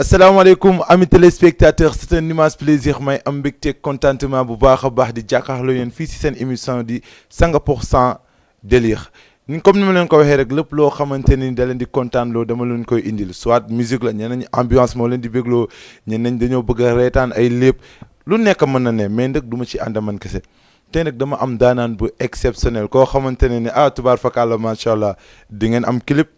asalaamaaleykum amis téléspectateurs c'est un immense plaisir may am mbégte contentement bu baax a baax di jàkkaarloo yéen fii si seen émission di 100% délire ni comme ni ma leen ko waxee rek lépp loo xamante ni da leen di kontaan loo dama leen koy indil soit musique la ñeneen ñi ambiance moo leen di bégloo ñeneen dañoo bëgg a reetaan ay lépp lu nekk mën na ne mais nag du ma ci ànd man kese te nag dama am daanaan bu exceptionnel koo xamante ne ni tubaar fakàlla macha allah di ngeen am clip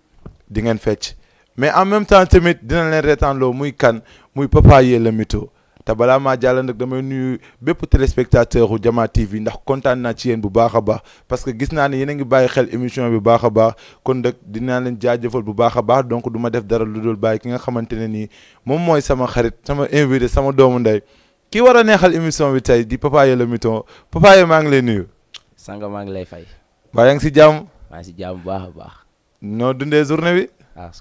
di ngeen fecc. mais en même temps tamit dina leen reetaan loo muy kan muy Papa Yé le mytho te balaa maa jàll nag damay nuyu bépp téléspectateur u Jama TV ndax kontaan naa ci yéen bu baax a baax parce que gis naa ne yéen a ngi bàyyi xel émission bi bu baax a baax kon nag dinaa leen jaajëfal bu baax a baax donc du ma def dara lu dul bàyyi ki nga xamante ne nii moom mooy sama xarit sama invité sama doomu ndey ki war a neexal émission bi tey di Papa Yé le mytho Papa Yé maa ngi lay nuyu. Sanga maa ngi lay fay. waa yaa ngi si jàmm. maa ngi si jàmm bu baax a baax. noo dundee journée bi.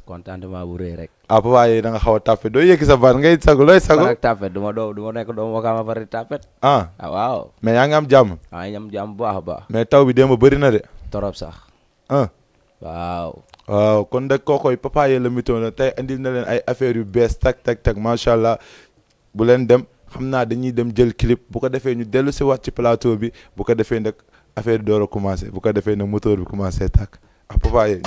contentement bu rëy rek. Papa Yé da nga xaw a tàppe doo yëkki sa baat ngay sagu looy sagu. rek tàppet du ma nekk doomu Wakaam ba pare tàppet. waaw. mais yaa ngi am jàmm. maa ngi am jàmm bu baax a baax. mais taw bi démb bëri na de. torop sax. waaw kon nag kookoy Papa Yé le mytho na tey andil na leen ay affaires yu bees tak macha allah bu leen dem xam naa dañuy dem jël clip bu ko defee ñu dellu si waat ci plateau bi bu ko defee nag affaire door a commencé bu ko defee nag moteur bi commencé tàkk Papa Yé.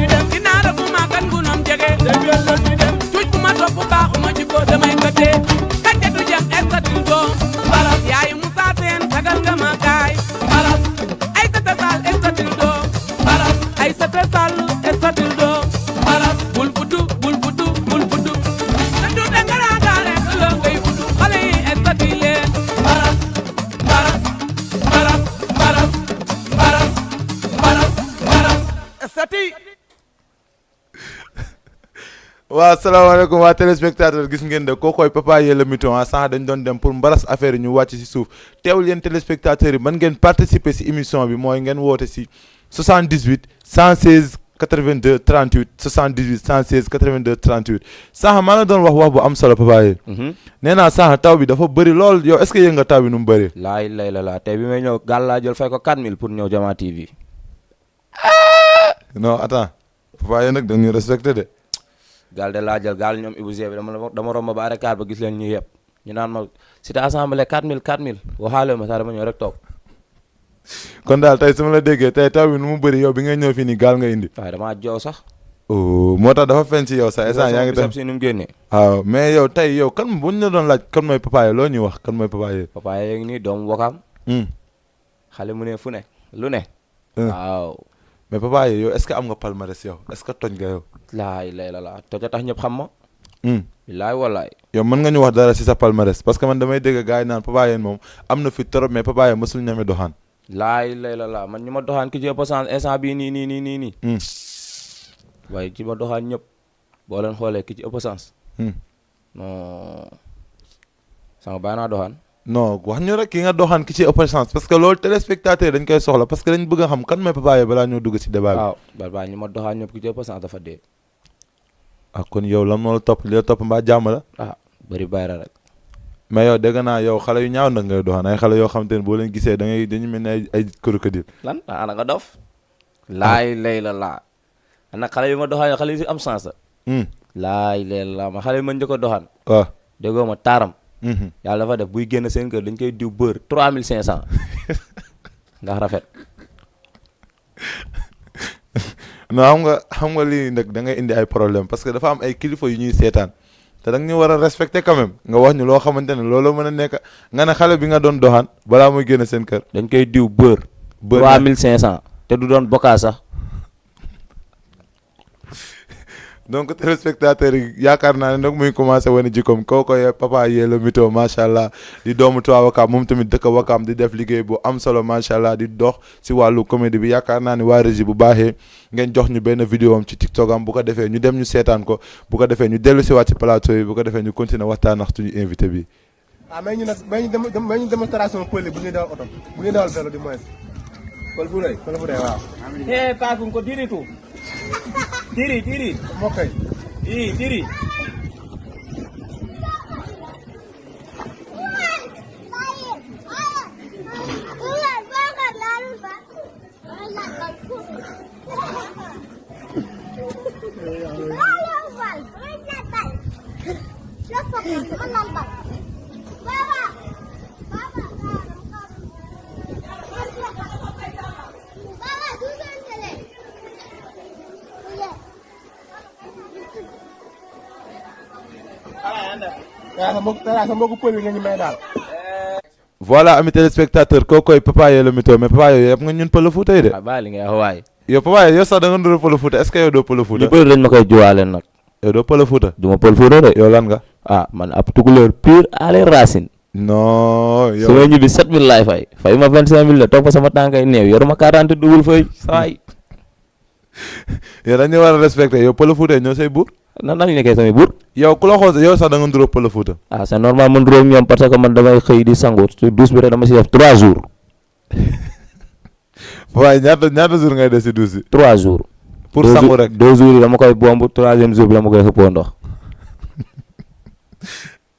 ñu dem ginaara bu ma kan ngunom jege déggal la ñu dem tuuj bu ma topp baaxuma ci ko damay këtee kàcce du jëm estatil doom baras yaayu Moussa Sène sagal nga ma gaay baras ay tata sal estatil doom baras ay tata sal estatil doom baras bul futu bul futu bul futu sa du dangara gaare la ngay futu xale yi estatil leen baras baras baras baras baras baras baras estati waaw salaamaaleykum waa téléspectateur gis ngeen de kookoy Papa Yella Mouton sax dañ doon dem pour mbaras affaire yi ñu wàcc si suuf teewul yéen téléspectateurs yi mën ngeen participer si émission bi mooy ngeen woote si 78 116 82 38 78 116 82 38 sax maa la doon wax bu am solo Papa Yella nee naa sax taw bi dafa bëri lool yow est-ce que yëg nga taw bi nu mu bëri laay lay la laa tey bi may ñëw gaal laa jël fay ko 4000 pour ñëw Jama TV. non attends Papa Yella nag dañuy respecté de gaal de laa jël gaal ñoom Ibou Zé bi dama romb ba arrêt ba gis leen ñu yëpp ñu naan ma cité assemblée 4000 waxaale ma sax dama ñëw rek toog. kon daal tey su ma la déggee tey taw bi nu mu bëri yow bi nga ñëw fii nii gaal nga indi. waaye damaa joow sax. oh moo tax dafa feeñ ci yow sax instant yaa ngi def si nu mu génnee. waaw mais yow tey yow kan bu ñu la doon laaj kan mooy Papa Yella loo ñuy wax kan mooy Papa Yella. Papa Yella ngi nii doomu Wakaam. xale mu ne fu ne lu ne. waaw. mais Papa Yella yow est-ce que am nga palmarès yow est-ce que toj nga yow. laay lay la laa toj a tax ñëpp xam ma. bilaay wallaay. yow mën nga ñu wax dara ci sa palmarès parce que man damay dégg gars yi naan Papa Yella moom am na fi trop mais Papa Yella mësul ñame doxaan. laay lay la laa man ñu ma doxaan ki ci ëpp chance instant bii nii. waaye ci ma doxaan ñëpp boo leen xoolee ki ci ëpp chance. non sama bàyyi naa doxaan. non wax ñu rek ki nga doxaan ki ci ëpp chance parce que loolu téléspectateur dañ koy soxla parce que dañ bëgg a xam kan mooy Papa Yella balaa ñoo dugg ci débat bi. waaw balaa ñu ma doxaan ñëpp ki ci ëpp chance dafa dee. ah kon yow lan moo la topp li la topp mbaa jàmm la. ah bëri bayra rek. mais yow dégg naa yow xale yu ñaaw nag ngay doxaan ay xale yoo xam te ne boo leen gisee dañu mel ne ay crocodile. lan ana nga dof. laay lay la laa. ana xale yu ma doxaan xale yu si am chance la. laay lay la laa ma xale yu ma njëkk a doxaan. waaw déggoo ma taaram. yàlla dafa def buy génn seen kër dañ koy diw beurre 3500 ndax rafet. non xam nga lii nag da ngay indi ay problème parce que dafa am ay kilifa yu ñuy seetaan te da nga ñu war a respecter quand même nga wax ñu loo xamante ne loolu mën a nekk nga ne xale bi nga doon doxaan balaa muy génn seen kër. dañ koy diw beurre. 3500 te du doon bokkaa sax. donc téléspectateurs yi yaakaar naa ne nag muy commencé wane jikkoom kooku Papa Yella Mouton macha allah di doomu Tuubaa Wakaam moom tamit dëkk Wakaam di def liggéey bu am solo macha allah di dox si wàllu comédie bi yaakaar naa ne waa régie bu baaxee ngeen jox ñu benn vidéo am ci TikTok am bu ko defee ñu dem ñu seetaan ko bu ko defee ñu dellu si waat ci plateau yi bu ko defee ñu continuer waxtaan ak suñu invité bi. ah mais ñu nag mais ñu démonstration pël bu ñuy dawal oto bu ñuy dawal vélo du moins. pël bu rëy waaw. paakun ko diri tu. Tiri. moo koy. Tiri. voilà ami téléspectateur kookoy Papa Yella Mouton mais Papa Yella yëpp nga ñun Pël Fuuta yi de. waaw bàyyi li ngay wax waay. yow Papa Yella yow sax da nga ndur Pël Fuuta est-ce que yow doo Pël Fuuta. ñu bëri dañ ma koy jiwaale nag. yow doo Pël Fuuta. du ma Pël Fuuta de. yow lan nga. ah man ab tukulóor pur à les racines. non yow su ma ñibbi 7000 laay fay ma 25000 la topp sama tànkay néew yoruma 40 double fay saay. yow dañu war a respecté yow Pël Fuuta ñoo say buur. nan la ñu nekkee samay buur. yow ku la xool yow sax da nga ndur Pël Fuuta. ah c'est normal man nduróog ñoom parce que man damay xëy di sangu su douche bi rek dama si def 3 jours. waaye ñaata jour ngay def si douche bi. 3 jours. pour sangu rek 2 jours yi dama koy bomb 3e jour bi dama koy xëppoo ndox.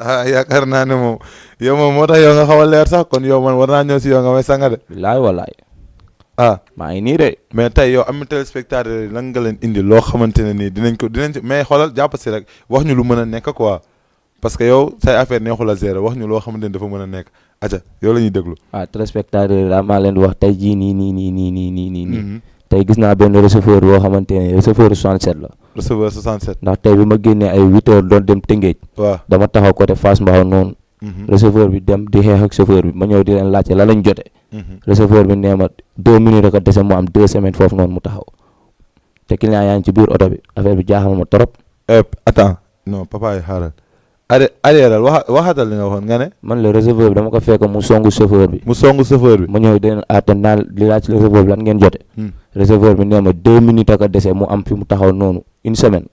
ah yaakaar naa ne moom yow moom moo tax yow nga xaw a leer sax kon yow man war naa ñëw si yow nga may sanga de. bilaay walaay. ah maa ngi nii de. mais tey yow am téléspectateur yi lan nga leen indi loo xamante ne nii dinañ mais xoolal jàpp si rek wax ñu lu mën a nekk quoi parce que yow say affaire neexul a gérer wax ñu loo xamante ne dafa mën a nekk aca yow la ñuy déglu. téléspectateur yi daal maa leen di wax tey jii nii tey gis naa benn receveur boo xamante ne receveur 67 la. receveur 67. ndax tey bi ma génnee ay 8 heures doon dem Tëngéej. waaw dama taxaw côté Fass Mbao noonu. receveur bi dem di xeex ak chauffeur bi ma ñëw di leen laajte la lañ jote. receveur bi nee ma 2 minutes rek a dese mu am 2 semaines foofu noonu mu taxaw te client yaa ngi ci biir oto bi affaire bi jaaxal ma trop. attends non papa yi xaaral. arrière waxatal li nga waxoon nga ne. man le receveur bi dama ko fekk mu songu chauffeur bi. mu songu chauffeur bi. ma ñëw di leen àtte naan li laaj ci receveur bi lan ngeen jote. receveur bi nee ma 2 minutes rek a dese mu am fi mu taxaw noonu une semaine.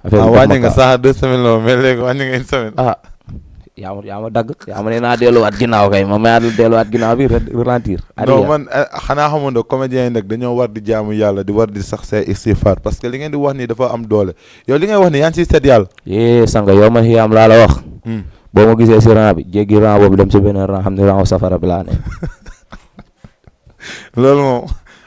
affaire bi wàññi nga sax 2 semaines la mais léegi wàññi nga une semaine. yaa ma dagg yaa ma ne naa delluwaat ginnaaw kay ma maa delluwaat ginnaaw bi ralentir. non man xanaa xamoon ne comédiens yi nag dañoo war di jaamu yàlla di war di sax see istighfar parce que li ngeen di wax nii dafa am doole yow li ngay wax nii yaa ngi ciy seet yàlla. sanga yow man xiyaam laa la wax. boo ma gisee si rang bi jéggi rang boobu dem si beneen rang xam ne rang safara bi laa ne.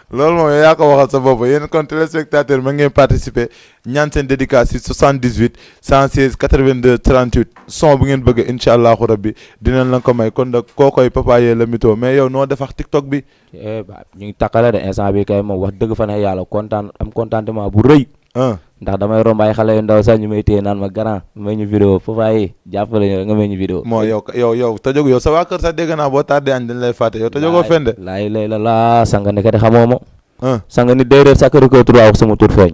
loolu moom yaa ko waxal sa bopp yéen kon téléspectateur ma ngeen participer ñaan seen dédicace si 78 116 82 38 son bu ngeen bëgg incha allahu rabbi dinañ la ko may kon nag kookoy Papa Yeye le mytho mais yow noo defax TikTok bi. ñu ngi takkale de instant bi kay moom wax dëgg fa ne yàlla contentement bu rëy. ndax damay romb ay xale yu ndaw sax ñu may téye naan ma grand may ñu vidéo Papa Yeye jàppale ñu nga may ñu vidéo. moo yow tëjoo yow sa waa kër sax dégg naa boo tardé añ dañ lay fàtte yow tëjoo fende. laay lay la sanga ne kat xamoo ma. sanga nit day réer Sacré-Cœur 3 wax sama tur feeñ.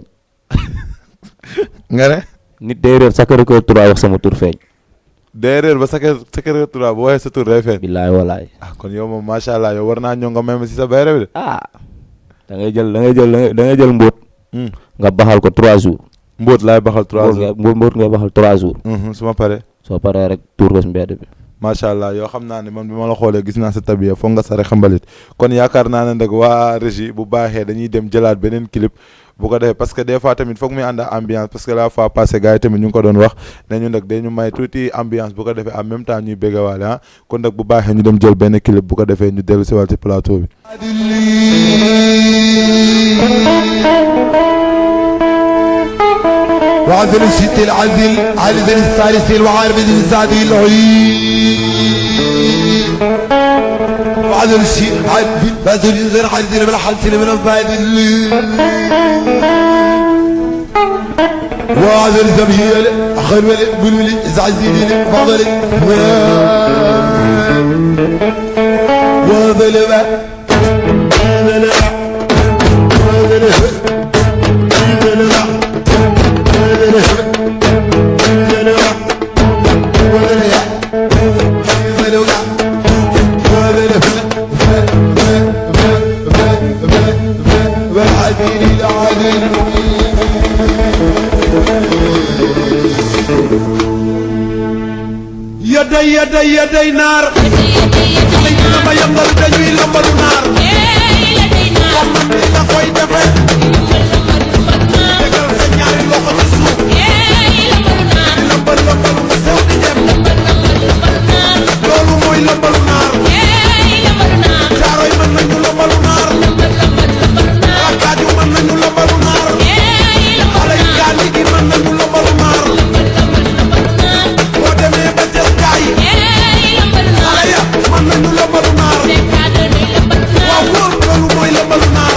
nga ne. nit day réer Sacré-Cœur 3 wax sama tur feeñ. day réer ba Sacré-Cœur 3 bu waxee sa tur day feeñ. billaay walaay. kon yow moom macha allah yow war naa ñëw nga may ma si sa bayre bi de. da ngay jël mbóot. nga baxal ko 3 jours. mbóot laay baxal 3 jours mbóot ngay baxal 3 jours. su ma paree. soo paree rek tuur ko si mbedd bi. macha allah yoo xam naa ne man bi ma la xoolee gis naa sa tabiya foog nga sare xambalit kon yaakaar naa ne nag waa régie bu baaxee dañuy dem jëlaat beneen clip bu ko defee parce que des fois tamit foog muy ànd ambiance parce que la fois passé gars yi tamit ñu ngi ko doon wax ne ñu nag dañu may tuuti ambiance bu ko defee en même temps ñuy béggawaale kon nag bu baaxee ñu dem jël benn clip bu ko defee ñu dellu si waat ci plateau bi. وعزل الست العزل عزل الثالث الوعارب الزادي العلي وعزل الشيء عزل بازل الزر عزل من حلتل من الفادل وعزل زمهيل أخر ولي بلولي زعزيلي فضل وهذا لبا هذا لبا هذا لبا هذا لبا يدي نار لما يمر دجوي لما نار لا خوي دفن دغال سñaari loxo ci suuf lambal sew di dem loolu mooy lambalu naar jaaroy mën nañu lambalu naar rakkaaju mën nañu lambalu naar xale yi gaal gi mën nañu lambalu naar boo demee ba jël gaay xale ya mën nañu lambalu naar waaw wóor loolu mooy lambalu naar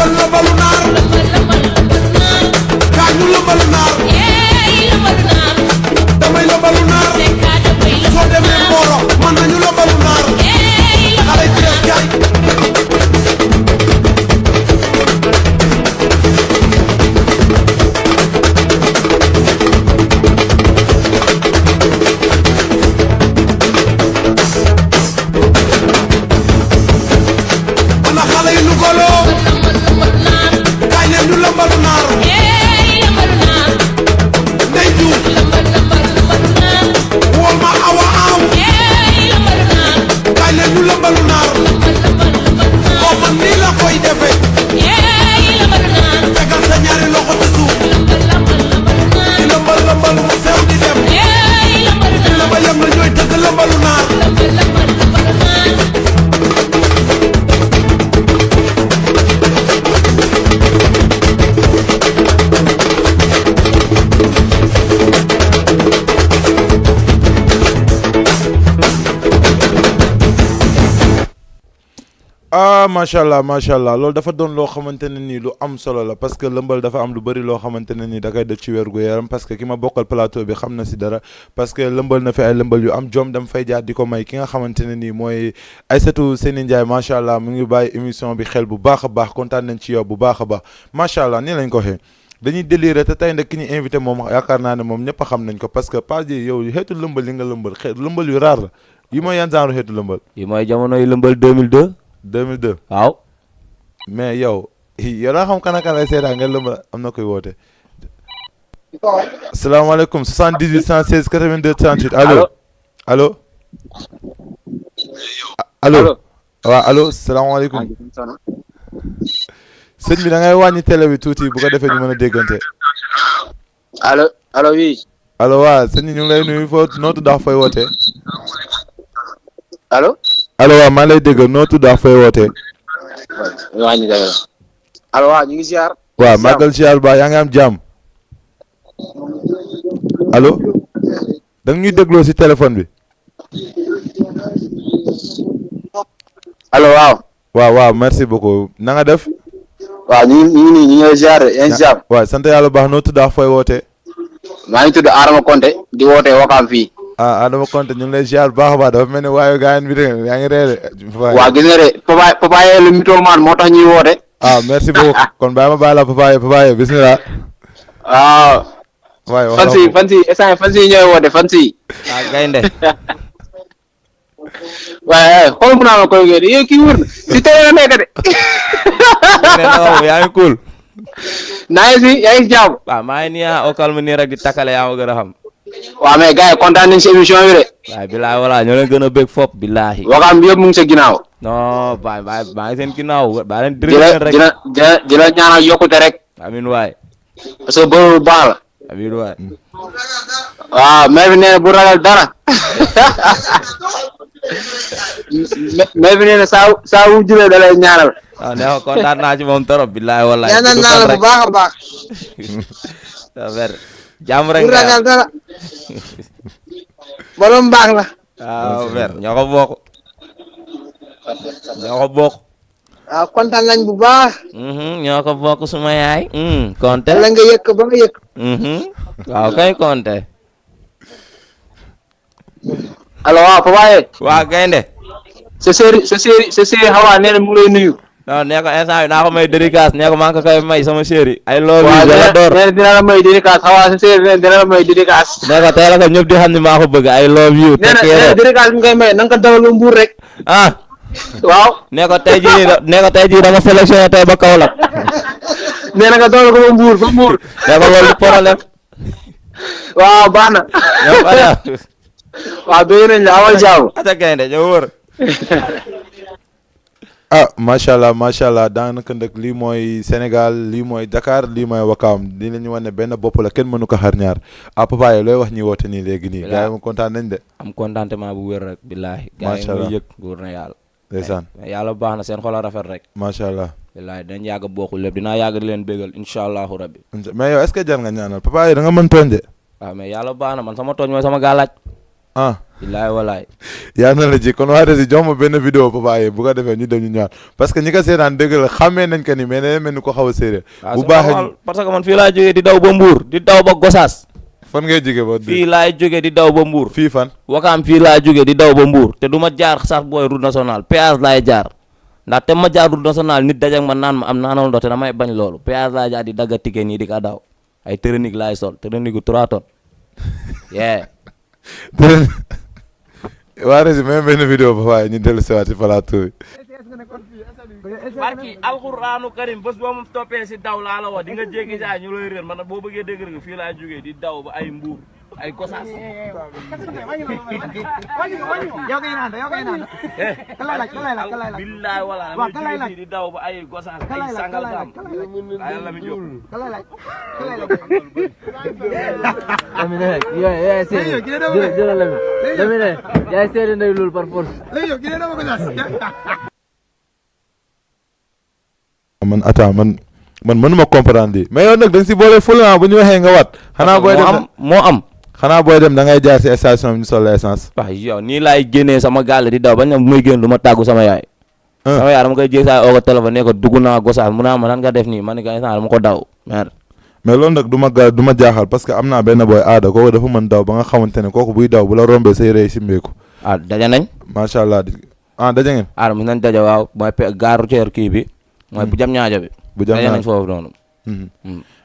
lëmbal lëmbalu naar kaay ñu lëmbalu naar damay lëmbalu naar soo demee Mboro mën nañu lëmbalu naar xale yi def jaay ana xale yi lu golo kaay leen ñu lëmbalu naar ndey juuf wool ma awa aaw kaay leen ñu lëmbalu naar oo man nii la koy defee tegal sa ñaari loxo ci suuf di lëmbal lëmbal mu sew di dem di la ba yem la ñooy tëgg lëmbalu naar ah macha allah loolu dafa doon loo xamante ne nii lu am solo la parce que lëmbal dafa am lu bëri loo xamante ne nii da koy def ci wér gu yaram parce que ki ma bokkal plateau bi xam na si dara parce que lëmbal na fi ay lëmbal yu am jom dama fay jaar di ko may ki nga xamante ne nii mooy Aïssatou Seyni Ndiaye macha allah mu ngi bàyyi émission bi xel bu baax a baax kontaan nañ ci yow bu baax a baax macha allah nii lañ ko waxee dañuy déliré te tey nag ki ñu invité moom yaakaar naa ne moom ñëpp a xam nañ ko parce que pas ji yow xeetu lëmbal yi nga lëmbal xeetu lëmbal yu raar la yi mooy yan genre xeetu lëmbal yi mooy jamono yu lëmbal 2002 2002 waaw mais yow daa xam kan ak kan lay seetaan nga lëmbal am na koy woote asalaamaaleykum 78 116 82 38 allo allo allo waaw allo salaamaaleykum sëñ bi da ngay wàññi télé bi tuuti bu ko defee ñu mën a déggante allo allo oui allo waa sëñ bi ñu ngi lay nuyu foo noo tudd ak fooy wootee allo allo waaw maa lay dégg noo tudd ak fooy wootee wàññi dara allo waaw ñu ngi ziar waaw màggal ziar ba yaa ngi am jàmm allo da nga ñuy dégloo si téléphone bi allo waaw merci beaucoup na nga def waaw ñu ngi nii ziar yéen ziar waaw sant yàlla baax noo tudd ak fooy wootee maa ngi tudd Adama Konté di wootee Wakaam fii Adama Konté ñu ngi lay ziar baax a baax dafa mel ni waayu gaayan bi de yaa ngi reere waaw gis nga de papa yee lu mythomane moo tax ñuy woote merci beaucoup kon bàyyi ma bàyyi la papa bismillah waaw fan si ñooy woote fan si gaynde waaye xool mu naa ma koy ngeen yow kii wër na si télé la nekk de yaa ngi cool naa si yaa ngi jàmm waaw maa ngi nii au calme nii rek di takkale yaa ma gën a xam waaw mais gars yi kontaan nañ si émission bi de waaw bilaay wala ñoo leen gën a bëgg fop bilaahi Wakaam bi yëpp mu ngi sa ginnaaw non baay maa ngi seen ginnaaw baa leen di la ñaanal yokkute rek amin waay parce que boobu baax la amin waay waaw mais bi nee na bu ragal dara mais bi nee na saa wu jëlee da lay ñaanal waaw nee ko kontaan naa ci moom trop bilaay wallaay ñaanal naa la bu baax a baax ver jàmm rek bu ragal dara borom baax la waaw ver ñoo ko bokk waaw kontaan nañ bu baax ñoo ko bokk suma yaay konte la nga yëkk ba nga yëkk waaw kay konte allo waaw papa ye waa gaynde sa séeri xawaa nee na mu ngi lay nuyu non nee ko instant bi naa ko may dédicace nee ko maa ngi ko koy may sama chéri ay love you la door nee na dina la may dédicace xawaa sa séeri nee na dina la may dédicace nee ko tey la ko ñëpp di xam ne maa ko bëgg ay love you nee na dédicace bi ngay may na nga ko dawal ba Mbuur rek waaw nee ko tey jii dama sélectionné tey ba Kaolack nee na nga dawal ko ba Mbuur nee ko loolu problème waaw baax na waaw bëgg nañ la amal jaamu ata gaynde ñoo wër macha allah daanaka nag lii mooy Sénégal lii mooy Dakar lii mooy Wakaam di la ñu wan ne benn bopp la kenn mënu ko xar ñaar papa yi looy wax ñi woote nii léegi nii gars yi mu kontaan nañ de am contentement bu wér rek billaahi gars yi macha allah muy yëg wóor na yàlla ndeysaan yàlla baax na seen xol a rafet rek macha allah billaahi dañ yàgg bokku lépp dinaa yàgg di leen bégal incha allahu rabbi mais yow est-ce que jar nga ñaanal papa yi da nga mën tooñ de waaw mais yàlla baax na man sama tooñ mooy sama gaalaaj ah billaay walaay. yaa na la ji kon waa Rési jox ma benn vidéo Papa Yé bu ko defee ñu dem ñu ñëwaat parce que ñi ko seetaan dëgg la xàmmee nañ ko ni mais nee mel ni ko xaw a séeréer. bu baaxee parce que man fii laa jógee di daw ba Mbour di daw ba Gosaas. fan ngay jóge ba. fii laay jógee di daw ba Mbour. fii fan. Wakaam fii laa jógee di daw ba Mbour te du ma jaar sax booy route nationale péage laay jaar ndax te ma jaar route nationale nit dajak ma naan ma am naanal ndox te damay bañ loolu péage laay jaar di dagga ticket nii di ka daw ay tërënig laay sol tërënig gu 3 tonnes yee. waa Rési même benn vidéo Papa Yé ñu dellu si waat si plateau bi. barki alxuraanu karim bés boo mu toppee si daw laa la wax di nga jéggi saa ñu lay réer man nag boo bëggee dëgg fii laa jógee di daw ba ay Mbuur ay Gosaas. billaay wala ma jógee fii di daw ba ay Gosaas ay Sangalkam ay la mi jóg. yaay seede ndey loolu par force. man attends man mënuma comprendre lii mais yow nag da nga si boole fula bu ñu waxee nga wat. xanaa booy dem moo am. xanaa booy dem da ngay jaar si station bi ñu sol essence. waaw yow nii laay génnee sama gaal di daw ba ñoom muy génn du ma tàggu sama yaay. sama yaay dama koy jéeg saa oo ko téléphone ne ko dugg naa Gosaas mu naa ma nan nga def nii man ni ko instant dama ko daw merde. mais loolu nag du ma jaaxal parce que am naa benn booy aada kooku dafa mën daw ba nga xamante ne kooku buy daw bu la rombee say rëy simbeeku. ah daja nañ. macha allah daja ngeen. ah mos nañ daja waaw mooy gare routière kii bi. mooy bu jam ñaajo bi. bu jam ñaajo nañ foofu noonu.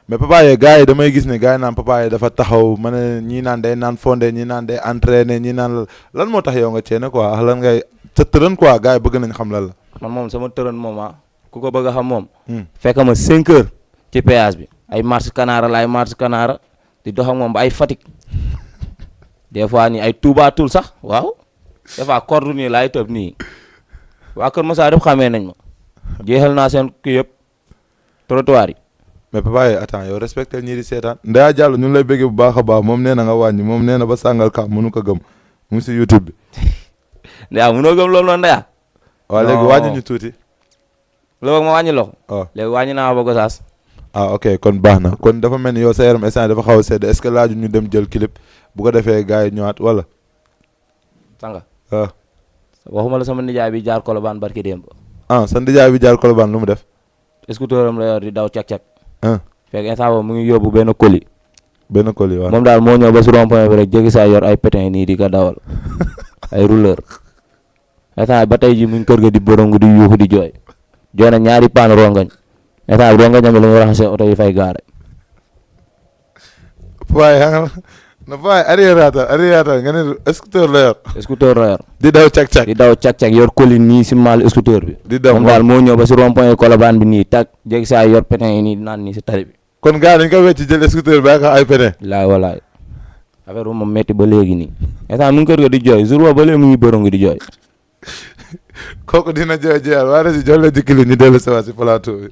mais Papa Yé gars yi damay gis ne gars yi naan Papa Yé dafa taxaw ma ne ñii naan day naan fondé ñii naan day entraîné ñii naan lan moo tax yow nga ceene quoi ak lan ngay sa tërën quoi gars yi bëgg nañ xam lan la. man moom sama tërën moom ku ko bëgg a xam moom. fekk ma 5 heures ci péage bi. ay marche Canaara laay marche Canaara di dox ak moom ba ay Fatick des fois nii ay Touba Toul sax waaw des fois corde nii laay tëb nii waa Kër Masar yëpp xamee nañ ma jeexal naa seen kii yëpp trottoir yi. mais Papa Yé attends yow respecté ñii di seetaan Ndeya Diallo ñu ngi lay bëggee bu baax a baax moom nee na nga wàññi moom nee na ba Sangalkam mënu ko gëm mu ngi si YouTube bi. Ndeya mënoo gëm loolu noonu Ndeya. waaw léegi wàññi ñu tuuti. loolu ma wàññi loxo. waaw léegi wàññi naa ba Gosaas. ah ok kon baax na kon dafa mel ni yow sa yaram instant dafa xaw a sedd est-ce que laaju ñu dem jël clip bu ko defee gars yi ñëwaat wala. sanga waaw. waxuma la sama nijaay bi jaar Colobane barki démb. sa nijaay bi jaar Colobane lu mu def. scooter am la yor di daw cak-cak. ah fekk instant boobu mu ngi yóbbu benn colis. benn colis waaw. moom daal moo ñëw ba si rond-point bi rek jéggi saa yor ay pétin nii di ko dawal ay rouleur instant ba tey ji mu ngi kër ga di borongu di yuuxu di jooy jooy na ñaari paan rongañ instant bi rongañam bi la ñu raxasee oto yi fay gaare. waaye arrière nga ne scooter la yor. scooter la yor. di daw cak-cak yor colis nii si maal scooter bi. di daw moom daal moo ñëw ba si rond-point Colobane bi nii tag jéggi saa yor pétin yi nii naan nii si tali bi. kon gars dañ ko wecc jël scooter bi ak ay pétin. walaay affaire bu moom metti ba léegi nii instant mu ngi kër ga di jooy jour ba léegi mu ngi borongu di jooy. kooku dina jooy jooyal waa Rési jox la jikki li ñu dellu si waat si plateau bi.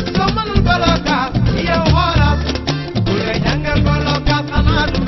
Bolokaas yow xoolal ku la jàngal bolokaas xanaa du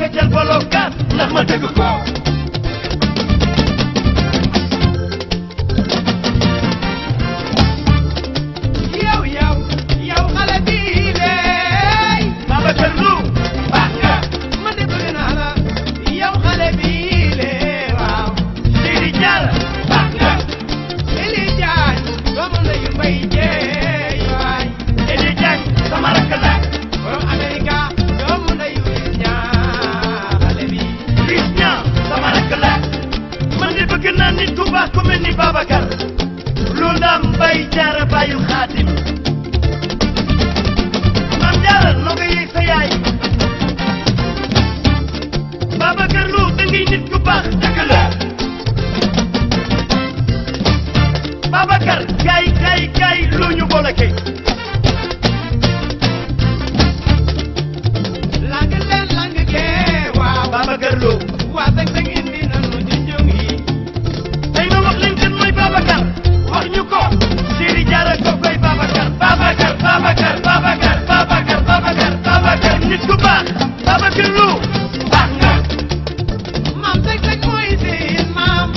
feccal bolokaat ndax ma dëgg ko yow xale bii leey Babacar Lu baax nga man de bëgg naa la yow xale bii lee waaw Sidi Dial baax nga Eli Diagne doomu ndeyu Mbay Jeey waay Eli Diagne sama rakk la borom Amerika doomu ndeyu ñaa xale bi Liss ñaa sama rakk la man de bëgg naa nit ku baax ku mel ni Babacar Lu Ndam Mbay Jaara Bayu Xaadim Maam Jaara noo ko yëg sa yaay Babacar Lu da ngay nit ku baax dëgg la Babacar gaay lu ñu boole kay lang gee waaw Babacar Lu waa dëgg indi nanu ci njong yi tey ma wax leen kan mooy Babacar wax ñu ko Siri Jaara ko koy Babacar nit ku baax Babacar Lu baax nga maam dëgg mooy seen maam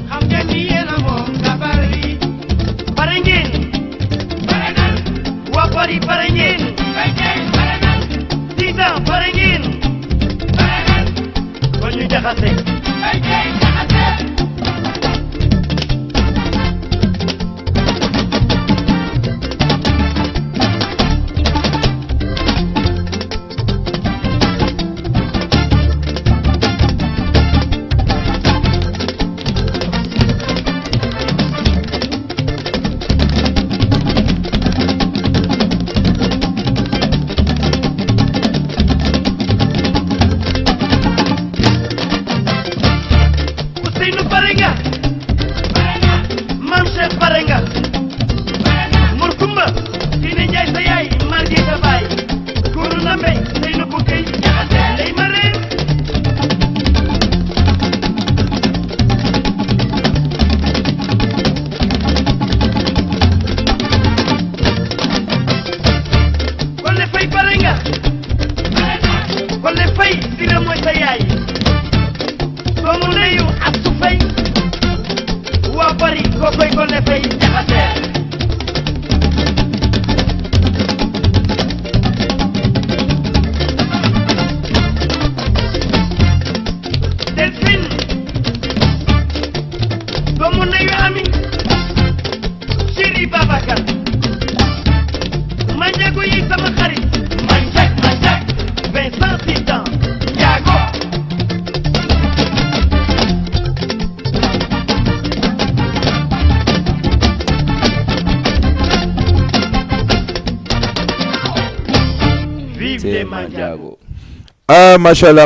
xam ngeen ni yéen a moom kabar yi pare ngeen waa Paris pare ngeen Tita pare ngeen kon ñu jaxase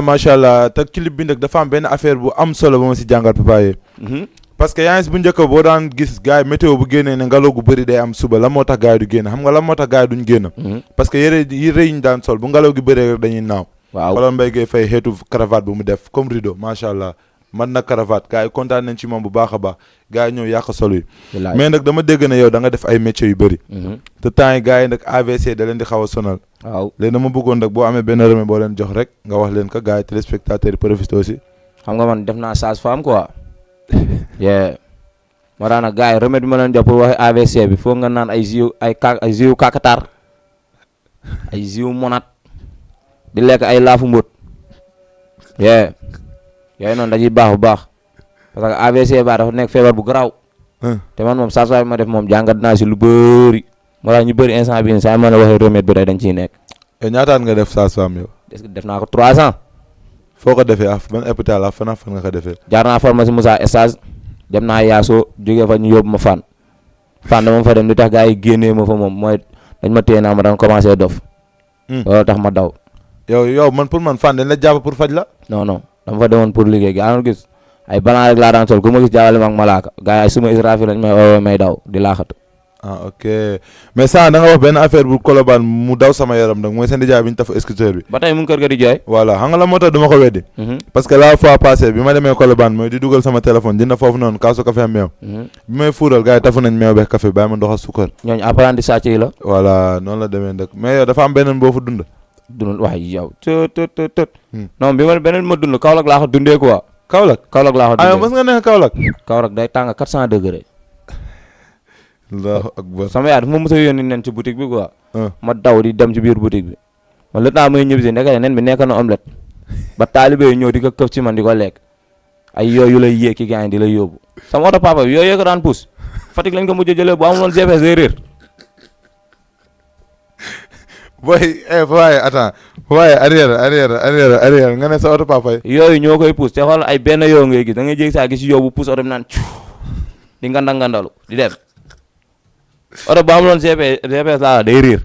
macha allah te clip bi nag dafa am benn affaire bu am solo ba ma si jàngal papa yi parce que yaa ngi si bu njëkk boo daan gis gars yi météo bu génnee ne ngelaw gu bëri day am suba la moo tax gars yi du génn xam nga la moo tax gars yi duñ génn parce que yére yi ñu daan sol bu ngelaw gi bëree rek dañuy naaw waaw xoolal Mbaye Gueye Faye xeetu cravate bu mu def comme rideau macha allah man na cravate gars yi kontaan nañ ci moom bu baax a baax gars yi ñëw yàq solo yi mais nag dama dégg ne yow da nga def ay métiers yu bëri te temps yi gars yi nag AVC da leen di xaw a sonal waaw léegi dama bëggoon nag boo amee benn remède boo leen jox rek nga wax leen ko gars yi téléspectateurs yi profité aussi xam nga man def naa sage-femme quoi moo tax nag gars yi remède bi ma leen jox pour waxee AVC bi foog nga naan ay jus kakatar ay jus monat di lekk ay laafu mbóot yooyu noonu dañuy baax bu baax parce que AVC ba dafa nekk feebar bu garaaw te man moom sage-femme bi ma def moom jàngat naa si lu bëri moo tax ñu bëri instant bii nii saa ma la waxee remède bi rek dañ ciy nekk. ñaataan nga def sage-femme yow. est-ce que def naa ko 3 ans. foo ko defee ban hôpital fan nga ko defee. jaar naa pharmacie Moussa stage dem naa Yaaso jógee fa ñu yóbbu ma fan dama fa dem li tax gars yi génnee ma fa moom mooy dañ ma téye naa ma daan commencé dof. loolu tax ma daw. yow man pour man fan dañ la jàpp pour faj la. non dama fa demoon pour liggéey gi àndoon gis ay banaa rek laa daan sol ku ma gis jaawale ma ak malaaka gars yi ay suma israfi lañ may daw di laaxatu. ok mais ça da nga wax benn affaire bu Colobane mu daw sama yaram nag mooy seen nijaay bi ñu taf scooter bi. ba tey mu ngi kër ga di jooy. voilà xam nga la moo tax du ma ko weddi. parce que la fois passée bi ma demee Colobane mooy di dugal sama téléphone dina foofu noonu kaasu café meew. bi may fuural gars yi tafu nañ meew beeg café bàyyi ma ndox ak suukar. ñooñu apprenti sàcc yi la. voilà noonu la demee nag mais yow dafa am beneen boo fa dund. dund waaye yow të non bi ma beneen ma dund Kaolack laa ko dundee quoi Kaolack laa ko ah dundee mas nga nekk Kaolack Kaolack day tàng 400 degré allahu akbar sama yaay dafa ma mos a yónni nen ci boutique bi quoi ah ma daw di dem ci biir boutique bi man le temps may ñibbisi nekk nen bi nekk na omelette ba taalibe yi ñëw di ko këf ci man di ko lekk ay yooyu lay yéeg ki gars yi di lay yóbbu sama oto papa bi yooyu ko daan pousse Fatick lañ ko mujj jëlee bu amuloon GPS day réer boy waaye attends waaye arrière nga ne sa oto papa yi yooyu ñoo koy pousse te xool ay benn yoo ngay gis da ngay jéggi saa gis yóbbu pousse oto bi naan di ngandalu di dem oto bu amuloon GPS laa day réer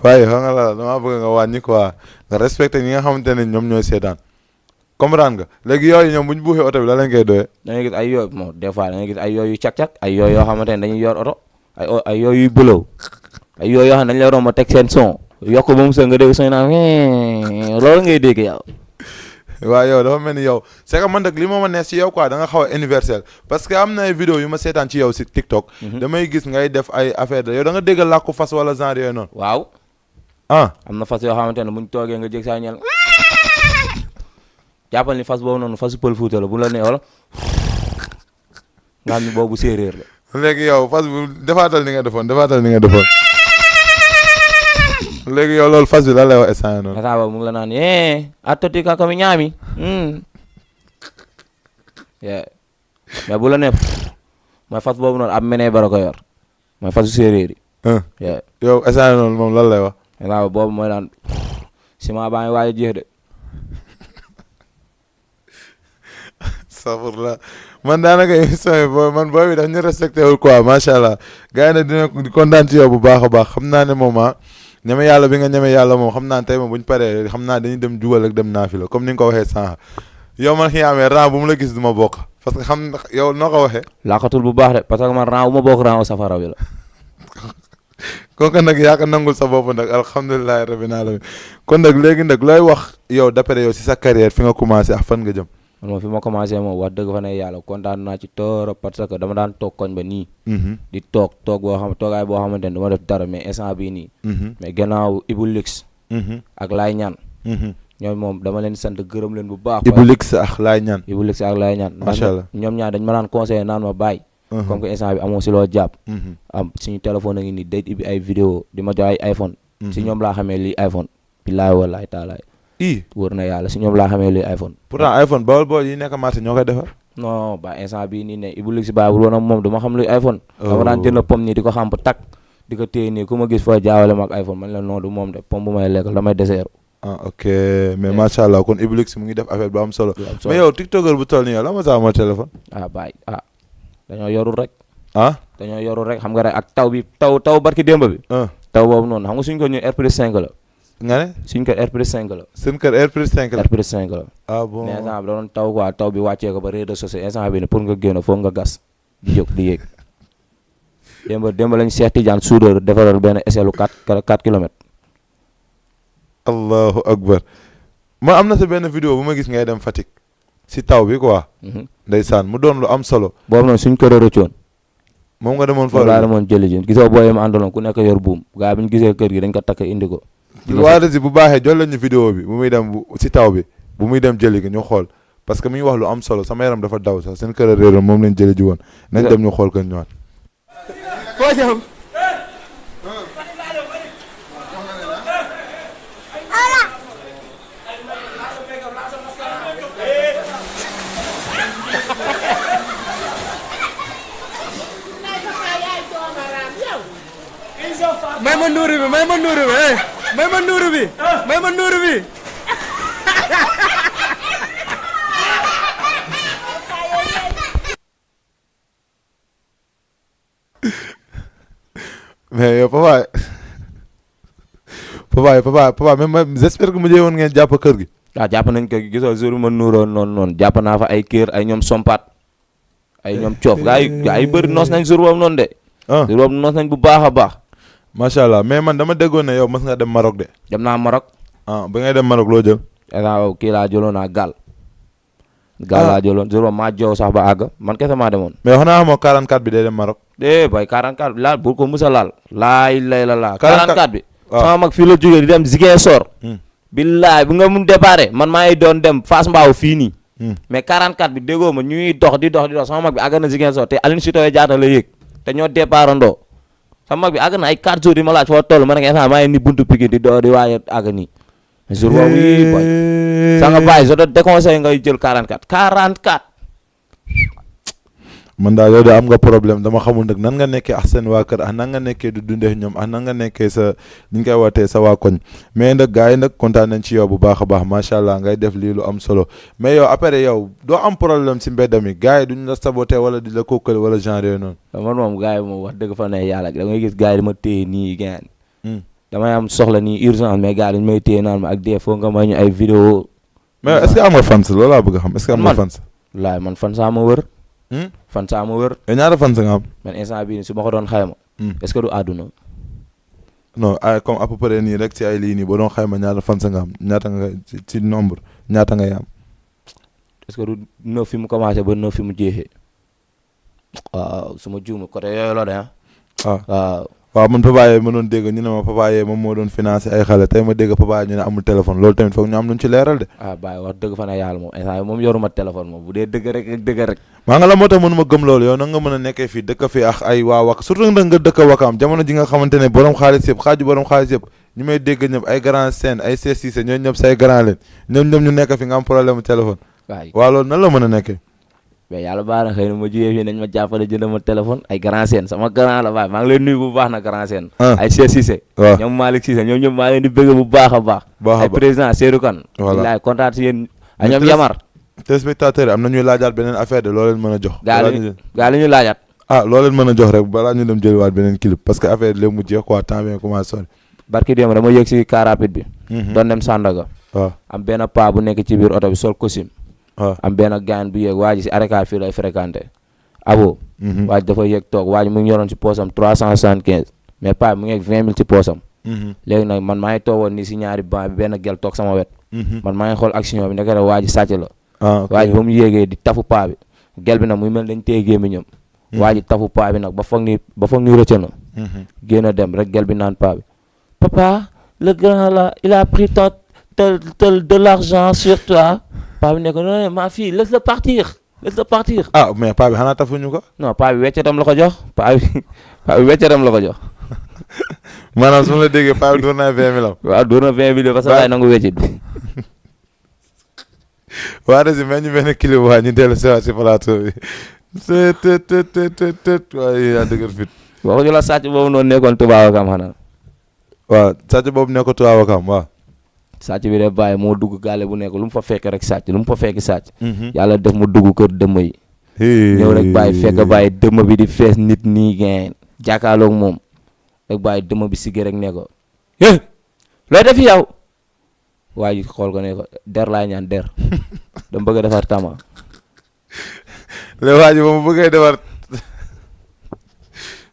waaye xam nga la dama bëgg nga wàññi quoi nga respecté ñi nga xamante ne ñoom ñooy seetaan comprendre nga léegi yooyu ñoom bu ñu buuxee oto bi la lañ koy doyee da ngay gis ay yooyu bon des fois da ngay gis ay yooyu cak-cak ay yooyu yoo xamante ne dañuy yor oto ay yooyu bëlaw ay yooyu yoo xam ne dañu la romb teg seen son yokk ba mu sën nga dégg son naan loolu ngay dégg yow waaw yow dafa mel ni yow c'est que man nag li ma neex si yow quoi da nga xaw a universel parce que am na ay vidéo yu ma seetaan ci yow si TikTok damay gis ngay def ay affaire de yow da nga dégg làkku fas wala genre yooyu noonu waaw ah am na fas yoo xamante ne buñ toogee nga jég saa ñel jàppal ni fas boobu noonu fasu pël Fuuta la bu la nee wala nga xam ni boobu séeréer la léegi yow fas bu defaatal ni nga defoon léegi yow loolu fas bi lan lay wax instant noonu instant boobu mu ngi la naan attoti ka ko mi ñaami mais bu la nee mooy fas boobu noonu ab menee bara ko yor mooy fasu séeréer yi yow instant noonu moom lan lay wax instant boobu mooy naan ciment baa ngi waaj a jeex de safur la man daanaka émission yi man booy bi daf ñu respecté wul quoi macha allah gars yi nag dina kontaan ci yow bu baax a baax xam naa ne moom ñeme yàlla bi nga ñeme yàlla moom xam naa tey moom bu ñu paree xam naa dañuy dem jubal ak dem naafi la comme ni nga ko waxee sànq yow man xiyaamee ran bu mu la gis du ma bokk parce que xam yow noo ko waxee laqatul bu baax de parce que man ran bu ma bokk ran safara bi la kooku nag yaa ko nangul sa bopp nag alhamdulilahi rabbil alamin kon nag léegi nag looy wax yow d'après yow si sa carrière fi nga commencé ak fan nga jëm man moom fi ma commencé moom wax dëgg fa ne yàlla kontaan naa ci torop parce que dama daan toog koñ ba nii di toog boo xam toogaay boo xamante ne du ma def dara mais instant bii nii mais gannaaw Ibou Lix ak Laay Ñaan ñoom moom dama leen sant gërëm leen bu baax Ibou Lix ak Laay Ñaan macha allah ñoom ñaar dañ ma daan conseillé naan ma bàyyi comme que instant bi amoo si loo jàpp am suñu téléphone a ngi nii day ibi ay vidéo di ma jox ay iPhone si ñoom laa xamee lii iPhone billaay wallaay taalaay wër na yàlla si ñoom laa xamee lii iPhone pourtant iPhone bawol bawol yi nekk marché ñoo koy defar non ba instant bii nii ne Ibou Lix ba bu woon moom du ma xam luy iPhone dama daan jënd pomme nii di ko xam tak di ko téye nii ku ma gis fa jaawale ma ak iPhone man la non du moom de pomme bu may lekk damay dessert ok mais macha allah kon Ibou Lix mu ngi def affaire bu am solo mais yow tiktoker bu toll nii yow la ma saa amoo téléphone dañoo yorul rek dañoo yorul rek xam nga rek ak taw bi taw barki démb bi taw boobu noonu xam nga suñ ko ñu R+5 la nga ne suñ kër R+5 la seen kër R+5 la R+5 la bon mais instant bi da doon taw quoi taw bi wàccee ko ba rez-de-chaussée instant bi ne pour nga génn foog nga gas di jóg di yéeg démb lañ Cheikh Tidiane soudeur defaral benn échelle 4 kilomètres allahu akbar ma am na sa benn vidéo bu ma gis ngay dem Fatick si taw bi quoi ndeysaan mu doon lu am solo boobu noonu suñ kër a rëccoon moom nga demoon fa laa demoon jëli ji gisoo booyee ma àndaloon ku nekk yor buum gaa yi bi ñu gisee kër gi dañ ko takk indi ko waa Rési bu baaxee jël lañu vidéo bi bu muy dem si taw bi bu muy dem jëli gi ñu xool parce que mi ngi wax lu am solo sama yaram dafa daw sax seen kër a réeroon moom lañ jëli ji woon nañ dem ñu xool ko ñëwaat foo jëm may ma nuuru bi may ma nuuru bi may ma nuuru bi may ma nuuru bi mais yow papa même j'espère que mujjee woon ngeen jàpp kër gi jàpp nañ kër gi gisoo jour ma nuuroon noonu jàpp naa fa ay kër ay ñoom sompat ay ñoom coof gaa yi bëri noos nañ jour boobu noonu de jour boobu noos nañ bu baax a baax macha allah mais man dama déggoon ne yow mas nga dem Maroc de dem naa Maroc ba ngay dem Maroc loo jël kii laa jëloon naa gaal laa jëloon jour boobu maa joow sax ba àgg man kese maa demoon mais xanaa xamoo 44 bi day dem Maroc boy 44 bi laal bul ko musa laal laay lay la laa 44 bi sama mag fii la jógee di dem Ziguinchor. billaay bu nga mun déparé man maa ngi doon dem Fass Mbao fii nii. mais 44 bi déggoo ma ñuy dox di dox sama mag bi àgg na Ziguinchor te Aline Sitoé Diatta la yéeg te ñoo départandoo sama mag bi àgg na ay 4 jours di ma laaj foo toll ma ne instant maa ngi ni buntu Pikine di dox di waaye àgg nii. jour boobu yii boy sa nga bàyyi je te déconseille ngay jël 44. man daal yow de am nga problème dama xamul nag nan nga nekkee ak seen waa kër ak nan nga nekkee du dundee ñoom ak nan nga nekkee sa ni ñu koy wootee sa waa koñ mais nag gars yi nag kontaan nañ ci yow bu baax a baax macha allah ngay def lii lu am solo mais yow après yow doo am problème si mbedd mi gars yi duñ la saboté wala di la kokkale wala genre yooyu noonu. man moom gars yi moom wax dëgg fa ne yàlla da ngay gis gars yi dama téye nii gars damay am soxla nii urgence mais gars yi dañu may téye naan ma ak des fois nga may ñu ay vidéo. mais est-ce que am nga fans loolu laa bëgg a xam est-ce que am nga fans. laay man fan saa ma wër. fan saa ma wër. ñaata fans nga am. man instant bii su ma ko doon xayma. est-ce que du àdduna. non ay comme à peu près nii rek ci ay lii nii boo doon xayma ñaata fans nga am ñaata nga ci nombre ñaata ngay am. est-ce que du 9 fi mu commencé ba 9 fi mu jeexee. waaw su ma juumee côté yooyu la de ah. waaw man Papa Yeye ma doon dégg ñu ne ma Papa Yeye moom moo doon financé ay xale tey ma dégg Papa Yeye ñu ne amul téléphone loolu tamit foog ñu am luñ ci leeral de. bàyyi wax dëgg fa ne yàlla moom instant moom yoruma téléphone moom bu dee dëgg rek. maa nga la moo tax mënuma gëm loolu yow nag nga mën a nekkee fii dëkk fii ak ay waa Wak surtout nag nga dëkk Wakaam jamono ji nga xamante ne borom xaalis yëpp xaaju borom xaalis yëpp ñu may dégg ñëpp ay grand scène ay C6 ñooñu ñëpp say grand leen ñoom ñu nekk fi nga am problème téléphone. waaw loolu nan la mën a nekkee. mais yàlla baax na xëy na ma jugee fii nañ ma jàppale jënd ma téléphone ay grand scène sama grand la baay maa ngi leen nuyu bu baax na grand scène ay Cheikh Cissé ñoom Malick Cissé ñoom ñëpp maa leen di bëgg bu baax a baax ay président Seydou Kane wallaay kontaan si yéen ay ñoom Yamar téléspectateurs yi am na ñuy laajaat beneen affaire de loo leen mën a jox gaa li ñu laajaat loo leen mën a jox rek balaa ñu dem jëliwaat beneen clip parce que affaire léegi mu jeex quoi temps bien commencé sori barki démb dama yëg si car rapide bi doon dem Sandaga am benn paa bu nekk ci biir oto bi sol costume am benn gaan bu yéeg waa ji si arrêt fii lay fréquenté abo waa ji dafa yéeg toog waa ji mu ngi yoroon si poosam 375 mais paa mu ngi 20 000 ci poosam léegi nag man maa ngi toogoon ni si ñaari banc bi benn gel toog sama wet man maa ngi xool action bi ndekete waa ji sàcc la waa ji ba mu yéegee di tafu paa bi gel bi nag muy mel dañ téye gémmiñam waa ji tafu paa bi nag ba foog ni rëcc na génn a dem rek gel bi naan paa bi papa le grand là il a pris de l'argent sur toi paa bi ne ko non ma fille laisse-le partir mais paa bi xanaa tafuñu ko non paa bi weccatam la ko jox paa bi weccatam la ko jox maanaam su ma la déggee paa bi door na 20 000 am waaw door na 20 000 parce que waaye nangu weccit bi waa resi mais ñu benn clip waa ñu dellu si plateau bi waaye yaa dëgër fit waxuñu la sàcc boobu noonu nekkoon Touba Wakam xanaa waaw sàcc boobu nekkoon Touba Wakam waaw sàcc bi de bàyyi moo dugg gaale bu nekk lu mu fa fekk rek sàcc lu mu fa fekk sàcc yàlla def mu dugg kër dëmm yi ñëw rek bàyyi fekk bàyyi dëmm bi di fees nit nii geen jàkkaarloog moom rek bàyyi dëmm bi sigge rek ne ko looy def yow waa ji xool ko ne ko der laa ñaan der dama bëgg a defar tama le waa ji moom bëggee defar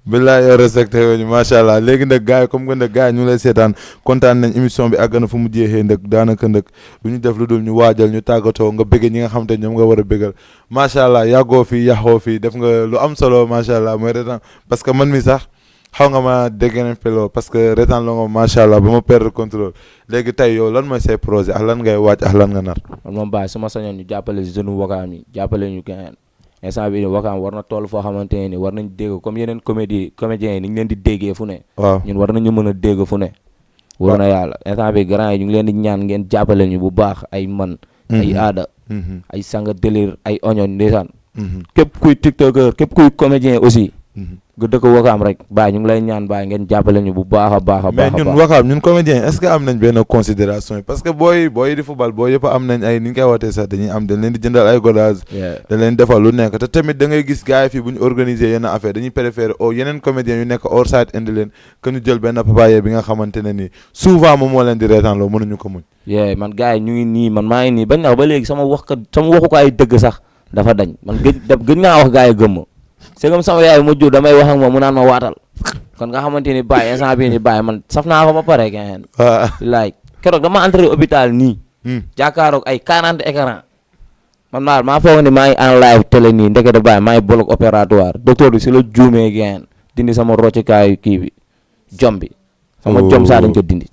billaay yow respecté ñu macha allah léegi nag gars yi comme que nag gars yi ñu lay seetaan kontaan nañ émission bi àgg na fu mu jeexee nag daanaka nag du ñu def lu dul ñu waajal ñu tàggatoo nga bëgg ñi nga xam te ñoom nga war a bëggal macha allah yàggoo fi yaxoo fi def nga lu am solo macha allah mooy retaan parce que man mi sax xaw nga ma dégg nañ peloo parce que retaan la nga macha allah ba ma perdre contrôle léegi tey yow lan mooy say projet ak lan ngay waaj ak lan nga nar. man moom bàyyi su ma sañoon ñu jàppale jeune Wakaam yi jàppale ñu gën instant bi Wakaam war na toll foo xamante ne ni war nañ dégg comme yeneen comédiens yi ni ñu leen di déggee fu ne waaw ñun war nañu mën a dégg fu ne war na yàlla instant bi grand yi ñu ngi leen di ñaan ngeen jàppale ñu bu baax ay man ay aada ay sanga délire ay oignon ndeysaan képp kuy tiktoker képp kuy comédien aussi nga dëkk Wakaam rek Baye ñu ngi lay ñaan Baye ngeen jàppale ñu bu baax a baax a baax mais ñun Wakaam ñun comédien est-ce que am nañ benn considération yi parce que booy di football booy yëpp am nañ ay ni ñu koy wootee sax dañuy am dañ leen di jëndal ay godage dañ leen defal lu nekk te tamit da ngay gis gars yi fii bu ñu organiser yenn affaire dañuy préférer yeneen comédien yu nekk hors site indi leen que ñu jël benn Papa Yeye bi nga xamante ne nii souvent moom moo leen di reetaan loo mënuñu ko muñ man gars yi ñu ngi nii man maa ngi nii bañ na ba léegi sama waxu ko ay dëgg sax dafa dañ man gëj naa wax gars yi gëm ma c'est comme sama yaay mu jur damay wax ak moom mu naan ma waatal kon nga xamante ni Baye instant bii ni Baye man saf naa ko ba pare gën like keroog dama entré hôpital nii jàkkaaroog ay 40 écran man daal maa foog ni maa ngi en live télé nii ndekete Baye maa ngi bloc opératoire docteur bi si la juumee gën dindi sama roccikaayu kii bi jom bi sama jom saa dañ ko dindi.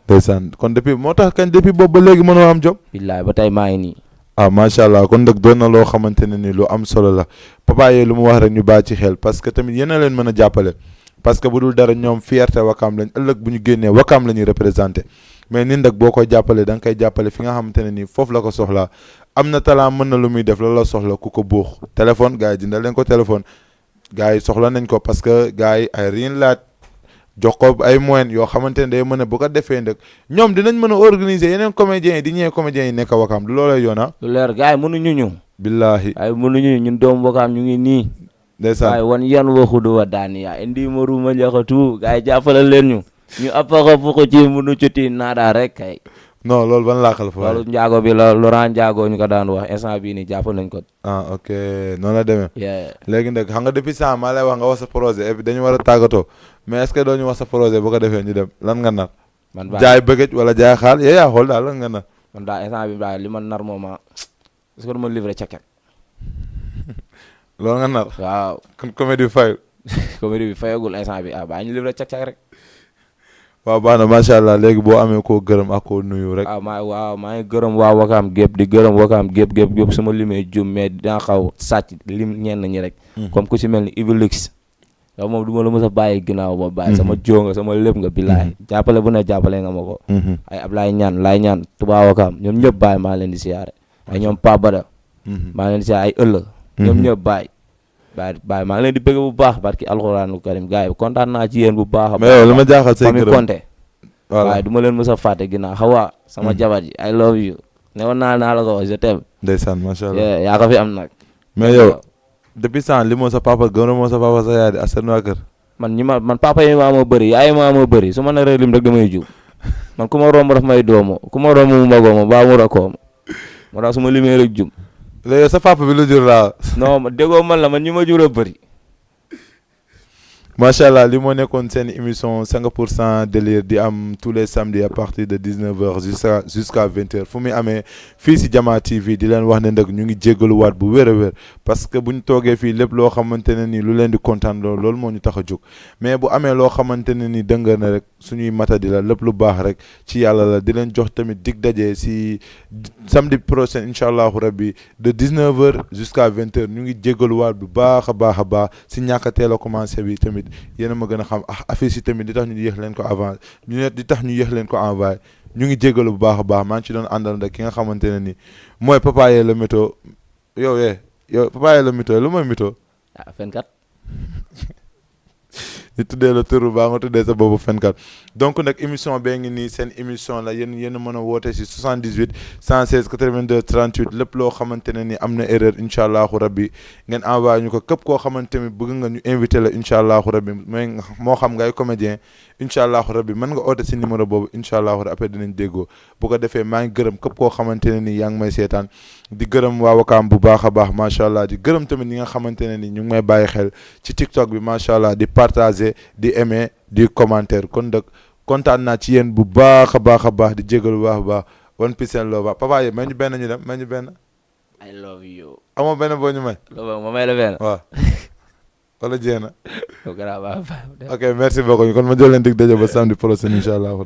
ndeysaan kon moo tax kañ depuis boobu ba léegi mënoo am jom. billaay ba tey maa ngi nii. macha allah kon nag doon na loo xamante ne ni lu am solo la Papa Yeye lu mu wax rek ñu bàyyi ci xel parce que tamit yéen a leen mën a jàppale parce que bu dul dara ñoom fierté Wakaam lañ ëllëg bu ñu génnee Wakaam la ñuy représenté mais nit nag boo koy jàppale da nga koy jàppale fi nga xamante ne nii foofu la ko soxlaa am na talent mën na lu muy def loolu la soxla ku ko buux téléphone gars yi jëndal leen ko téléphone gars yi soxla nañ ko parce que gars yi ay rien laaj jox ko ay moyens yoo xamante ne day mën a bu ko defee nag ñoom dinañ mën a organiser yeneen comédiens yi di ñëwee comédiens yi nekk Wakaam du loolay yoona lu leer gars yi mënuñu ñu. billahi ay mënuñu ñun doomu Wakaam ñu ngi nii. ndeysaan waaye wan yan waxudu wa daani yaa indi maruma njaxatu gars yi jàppale leen ñu appaxa fuko ci mënu cuti naadaa rek kay. non loolu ban laakal fa loolu njaago bi la Laurent Njaago ñu ko daan wax instant bii nii jàpp nañ ko. ok noonu la demee. léegi nag xam nga depuis ça maa lay wax nga wax sa projet et puis dañu war a tàggatoo mais est-ce que doo ñu wax sa projet bu ko defee ñu dem lan nga nar. man jaay bëggëj wala jaay xaal yaa xool daal lan nga nar. man daal instant bi daal li ma nar moom est-ce que dama livré cek-cek. loolu nga nar. waaw kon comédie bi fayul. comédie bi fayagul instant bi baa ñu livré cek-cek rek. waaw baax na macha allah léegi boo amee koo gërëm ak koo nuyu rek. maa ngi gërëm waa Wakaam gépp di gërëm Wakaam gépp su ma limee jum mais dinaa xaw sàcc lim ñenn ñi rek. comme ku ci mel ni Ibilix. yow moom du ma la mës a bàyyi ginnaaw ba bàyyi. sama joo nga sama lépp nga billaay. jàppale bu ne jàppale nga ma ko. ay Ablaye Laay ñaan Touba Wakaam ñoom ñëpp bàyyi maa leen di siyaare. ay ñoom Pa Bada. maa leen di siyaare ay ëllëg. ñoom ñëpp bàyyi maa ngi leen di bëgg bu baax barki alxuraanu karim gars yi kontaan naa ci yéen bu baax. mais yow li ma jaaxal say gërëm Konté. waaye du ma leen mës a fàtte ginnaaw xawa sama jabar ji I love you. ne woon naa la ko wax je t'aime. ndeysaan macha allah yaa ko fi am nag. mais yow depuis ça li moo sa papa gën moo sa papa sa yaay di askan waa kër. man papa yi maa ma bëri yaay maa ma bëri su ma naree lim rek damay jub man ku ma romb daf may doomo ku ma romb mu magoo ma baa mu rakoo ma moo tax su ma limee rek jum. léegi sa papa bi lu jur laa. non déggoo man la man ñi ma jur a bëri. macha allah li moo nekkoon seen émission 5% délire di am tous les samedis à partir de 19h jusqu'à 20h fu muy amee fii si Jama TV di leen wax ne nag ñu ngi jéggaluwaat bu wér a wér parce que bu ñu toogee fii lépp loo xamante ne ni lu leen di kontaan loolu moo ñu tax a jóg mais bu amee loo xamante ne ni dënga na rek suñuy matadi la lépp lu baax rek ci yàlla la di leen jox tamit dig daje si samedi prochain incha allahu rabbi de 19h jusqu'à 20h ñu ngi jéggaluwaat bu baax a baax si ñàkk a teel a commencé bi tamit. yéen a ma gën a xam affaire si tamit di tax ñu yéex leen ko avant di tax ñu yéex leen ko envoyé ñu ngi jégalu bu baax a baax maa ngi ci doon àndal rek ki nga xamante ne ni mooy Papa Yeye la météo yow Papa Yeye la météo lu mooy météo. fenkat. ñu tuddee la turu baa nga tuddee sa boobu fenkat donc nag émission bee ngi nii seen émission la yéen a mën a woote si 78 116 82 38 lépp loo xamante ne ni am na erreur incha allahu rabbi ngeen envoyé ñu ko képp koo xamante ni bëgg nga ñu invité la incha allahu rabbi moo xam ngay comédien incha allahu rabbi mën nga oote si numéro boobu incha allahu rabbi après dinañ déggoo bu ko defee maa ngi gërëm képp koo xamante ne ni yaa ngi may seetaan di gërëm waa Wakaam bu baax a baax macha allah di gërëm tamit ñi nga xamante ne ni ñu ngi may bàyyi xel ci TikTok bi macha allah di partager di aimer di commentaire kon nag kontaan naa ci yéen bu baax a baax di jégalu bu baax a baax one peace and love Papa Yeye may ñu benn ñu dem may ñu benn. I love you. amoo benn boo ñu may. ma may la benn. waaw wala jéem a. ok ok merci beaucoup kon ma jël leen dig daje ba samedi prochain incha allah.